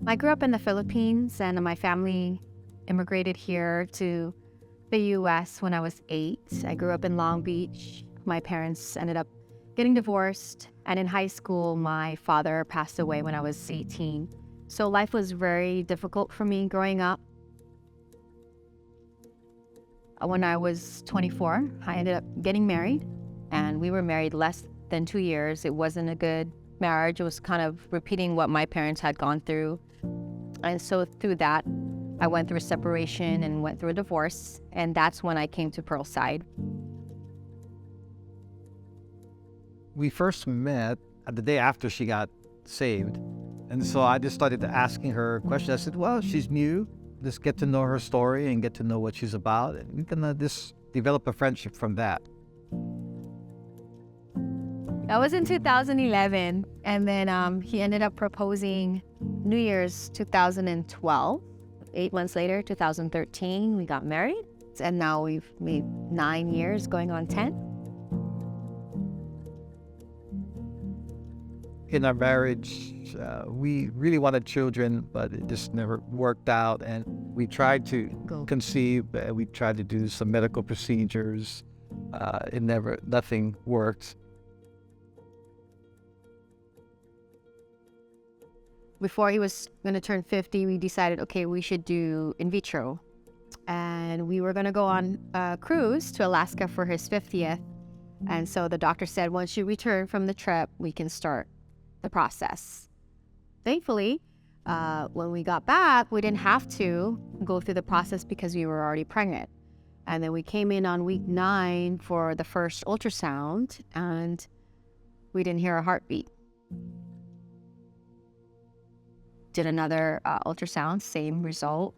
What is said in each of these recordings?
I grew up in the Philippines, and my family immigrated here to the U.S. when I was 8. I grew up in Long Beach. My parents ended up getting divorced, and in high school, my father passed away when I was 18. So life was very difficult for me growing up. When I was 24, I ended up getting married, and we were married less than 2 years. It wasn't a good marriage. It was kind of repeating what my parents had gone through. And so through that, I went through a separation and went through a divorce, and that's when I came to Pearlside. We first met the day after she got saved. And so I just started asking her questions. I said, well, she's new. Let's get to know her story and get to know what she's about. And we can just develop a friendship from that. That was in 2011. And then he ended up proposing New Year's 2012. 8 months later, 2013, we got married. And now we've made 9 years, going on 10. In our marriage, we really wanted children, but it just never worked out. And we tried to conceive. We tried to do some medical procedures. Nothing worked. Before he was going to turn 50, we decided, okay, we should do in vitro. And we were going to go on a cruise to Alaska for his 50th. And so the doctor said, once you return from the trip, we can start the process. Thankfully, when we got back, we didn't have to go through the process because we were already pregnant. And then we came in on week 9 for the first ultrasound, and we didn't hear a heartbeat. Did another ultrasound, same result.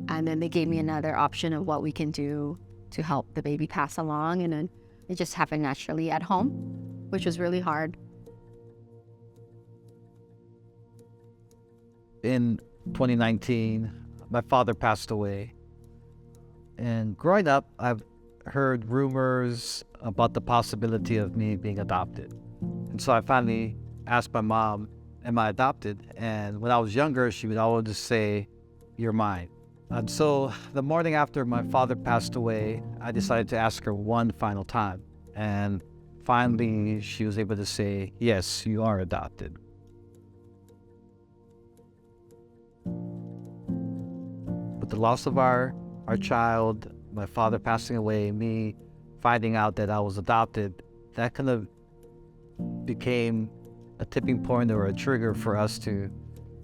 And then they gave me another option of what we can do to help the baby pass along. And then it just happened naturally at home, which was really hard. In 2019, my father passed away. And growing up, I've heard rumors about the possibility of me being adopted. And so I finally asked my mom, am I adopted? And when I was younger, she would always just say, you're mine. And so the morning after my father passed away, I decided to ask her one final time. And finally, she was able to say, yes, you are adopted. With the loss of our child, my father passing away, me finding out that I was adopted, that kind of became a tipping point or a trigger for us to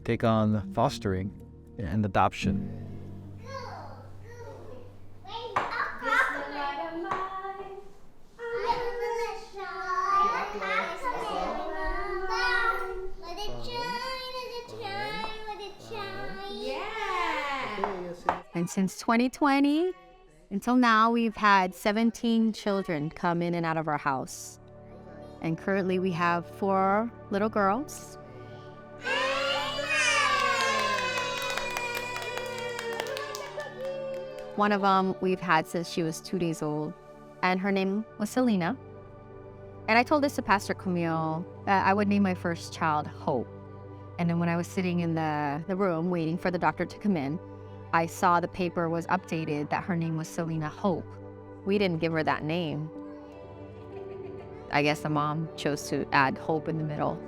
take on fostering and adoption. And since 2020 until now, we've had 17 children come in and out of our house. And currently we have 4 little girls. One of them we've had since she was 2 days old, and her name was Selena. And I told this to Pastor Camille that I would name my first child Hope. And then when I was sitting in the room waiting for the doctor to come in, I saw the paper was updated that her name was Selena Hope. We didn't give her that name. I guess the mom chose to add Hope in the middle.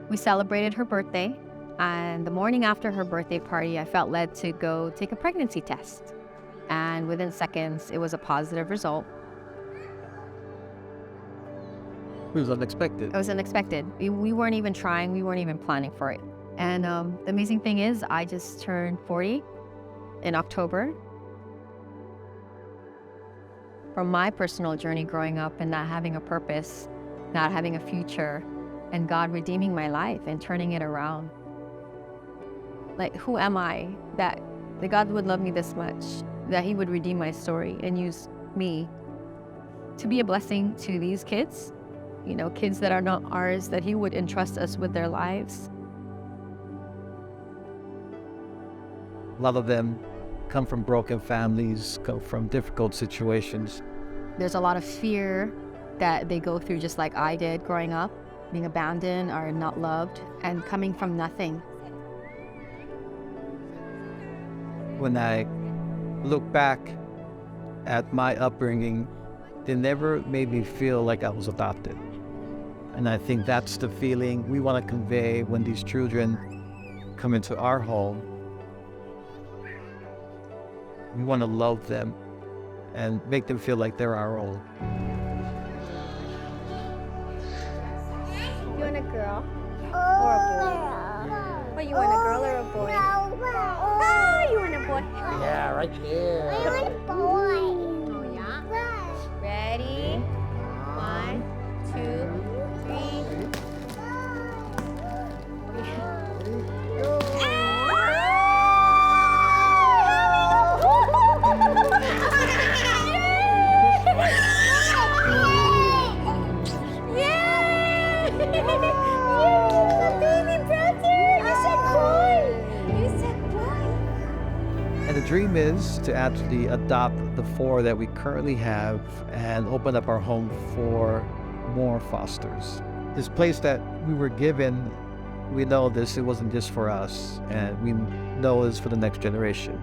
We celebrated her birthday, and the morning after her birthday party, I felt led to go take a pregnancy test. And within seconds, it was a positive result. It was unexpected. It was unexpected. We weren't even trying. We weren't even planning for it. And the amazing thing is, I just turned 40 in October. From my personal journey growing up and not having a purpose, not having a future, and God redeeming my life and turning it around. Like, who am I that God would love me this much, that He would redeem my story and use me to be a blessing to these kids, kids that are not ours, that He would entrust us with their lives. A lot of them come from broken families, come from difficult situations. There's a lot of fear that they go through, just like I did growing up. being abandoned or not loved, and coming from nothing. When I look back at my upbringing, they never made me feel like I was adopted. And I think that's the feeling we want to convey when these children come into our home. We want to love them and make them feel like they're our own. You want a girl or a boy? Oh, you want a girl or a boy? Oh, you want a boy? Yeah, right here. I want a boy. Oh, yeah? Ready? 1, 2, 3. And the dream is to actually adopt the 4 that we currently have and open up our home for more fosters. This place that we were given, we know it wasn't just for us, and we know it's for the next generation.